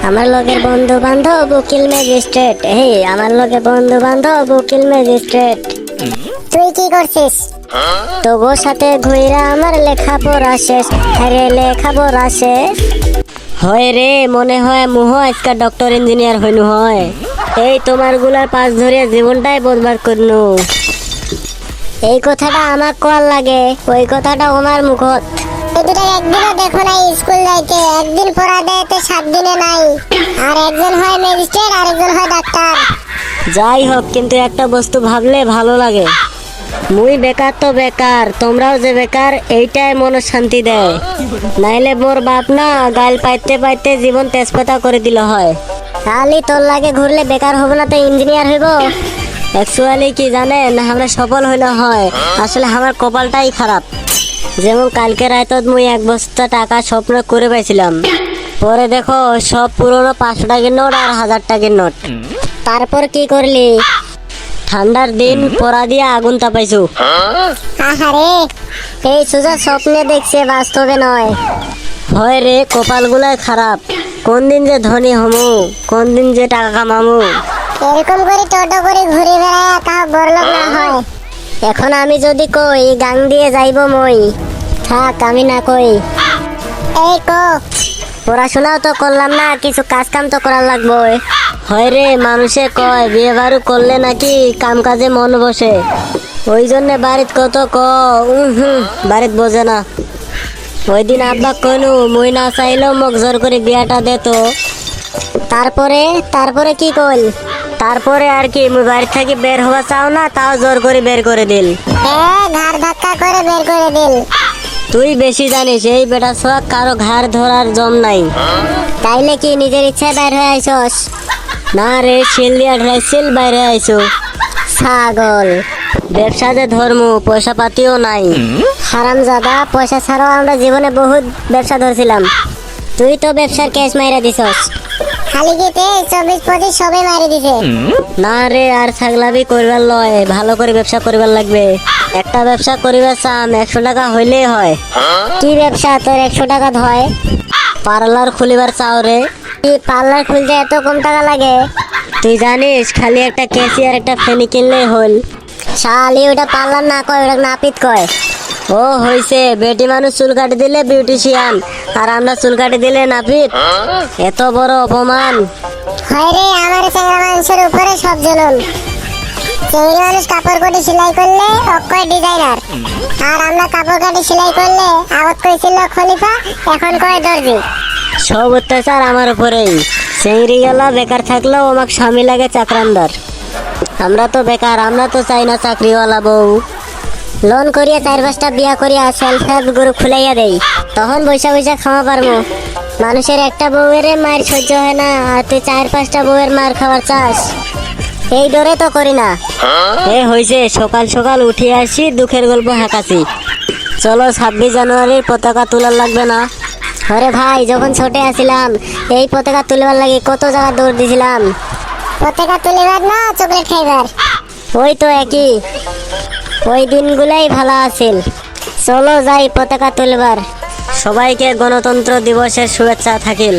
আমার লগের বন্ধু বান্ধব উকিল ম্যাজিস্ট্রেট। আমার লগের বন্ধু বান্ধব উকিল ম্যাজিস্ট্রেট। তুই কি করছিস? তোর সাথে ঘুইরা আমার লেখাপড়া শেষ। আরে লেখাপড়া শেষ হয় রে, মনে হয় মুহ আজকাল ডক্টর ইঞ্জিনিয়ার হইনু হয়। এই তোমার গুলার পাশ ধরিয়া জীবনটাই বরবাদ করনু। এই কথাটা আমার কোয়ার লাগে, ওই কথাটা আমার মুখত। দুটা একদিনও দেখো নাই স্কুল যাইতে, একদিন পড়া দেয়তে 7 দিনে নাই। আর একজন হয় ম্যাজিস্ট্রেট আর একজন হয় ডাক্তার। যাই হোক, কিন্তু একটা বস্তু ভাবলে ভালো লাগে। মুই বেকার তো বেকার, তোমরাও যে বেকার, এইটাই মনে শান্তি দেয়। নাইলে মোর বাপ না গাল পাইতে পাইতে জীবন তেজপাতা করে দিল হয়। তাহলে তোর লাগে ঘুরলে বেকার হবো না তো ইঞ্জিনিয়ার হইব। অ্যাকচুয়ালি কি জানেন, আমরা সফল হইলে হয়, আসলে আমার কপালটাই খারাপ। যেমন কালকে রাতে মুই 1 বস্তা টাকা স্বপ্ন করে পাইছিলাম। পরে দেখো সব পুরনো 500 টাকার নোট আর 1000 টাকার নোট। তারপর কি করলি? ঠান্ডার দিন পড়া দিয়ে আগুন তাপাইছু। আহারে, এই সোজা স্বপ্নে দেখছে, বাস্তবে নয়। হয় রে, কপাল গুলাই খারাপ। কোন দিন যে ধনী হমু, কোন দিন যে টাকা কামামু। এরকম করে টোটো করে ঘুরে বেড়ায় তাও বড়লোক না হয়। এখন আমি যদি কই গাং দিয়ে যাইব মই, থাক আমি না কই। এই কো, পড়াশোনাও তো করলাম না, কিছু কাজ কাম তো করার লাগবো। হয় রে, মানুষে কয় বিয়ে বাড়ি করলে নাকি কাম কাজে মন বসে। ওই জন্য বাড়িত কত বাড়িত বোঝে না। ওই দিন আব্বা কনু মুই না চাইলেও মোক জোর করে বিয়াটা দিত। তারপরে কি কইল? তারপরে আর কি, মুই বাড়ি থেকে বের হওয়া চাও না, তাও জোর করে বের করে দিল। ঘাড় ধাক্কা করে বের করে দিল। তুই বেশি জানিস, এই বেটা সোয়াক কারো ঘাড় ধরার জম নাই। তাইলে কি নিজের ইচ্ছায় বাইর হয়ে আইছস? না রে, শিল দিয়া ঢাইছিল বাইরে আইছো। ছাগল, ব্যবসা যে ধর্ম, পয়সা পাতিও নাই। হারামজাদা, পয়সা ছাড়াও আমরা জীবনে বহুত ব্যবসা ধরছিলাম। তুই তো ব্যবসার ক্যাশ মাইরা দিছস। খালি গেতে 24-25 সবে মারি দিছে। না রে, আর ছাগলাবি করবার লয়, ভালো করে ব্যবসা করবার লাগবে। একটা ব্যবসা করিবার চাম 100 টাকা হইলেই হয়। কি ব্যবসা তোর 100 টাকা হয়? পার্লার খুলিবার চাও রে। কি পার্লার খুলতে এত কম টাকা লাগে? তুই জানিস, খালি একটা ক্যাশিয়ার একটা ফেনি কিনলেই হল। শালি, ওটা পার্লার না কয়, ওটা নাপিত কয়। ও হইছে, বেটি মানুষ চুল কাটি দিলে বিউটিশিয়ান, আর আমরা চুল কাটি দিলে নাপিত। এত বড় অপমান। হয় রে, আমার চেংড়া মানুষের উপরে সব জুলুম। চেংড়ি মানুষ কাপড় কাটি সেলাই করলে অক্ষয় ডিজাইনার, আর আমরা কাপড় কাটি সেলাই করলে আগত কইছিল খলিফা, এখন কয় দর্জি। সব অত্যাচার আমার উপরেই। চেংড়ি গেলা বেকার থাকলেও আমাকে স্বামী লাগে চাকরান্দার। আমরা তো বেকার, আমরা তো চাই না চাকরিওয়ালা বউ। লোন করিয়া 4-5টা বিয়া করিয়া সেলফ হেল্প গ্রুপ খুলাইয়া দেই, তখন বৈশা বৈশা খাওয়া পারবো। মানুষের একটা বউয়ের মায়ের সহ্য হয় না, আর তুই 4-5টা বউয়ের মার খাওয়ার চাস। এই ডরে তো করি না। হইছে, সকাল সকাল উঠে আসি, দুঃখের গল্প হাঁকাছি। চলো 26 জানুয়ারির পতাকা তোলার লাগবে না? আরে ভাই, যখন ছোটে আসিলাম এই পতাকা তুলবার লাগে কত জায়গা দৌড় দিছিলাম। পতাকা তুলিবার না চকলেট খাইবার, ওই তো একই। ওই দিনগুলাই ভালো আছিল। চলো যাই পতাকা তুলবার। সবাইকে গণতন্ত্র দিবসের শুভেচ্ছা থাকিল।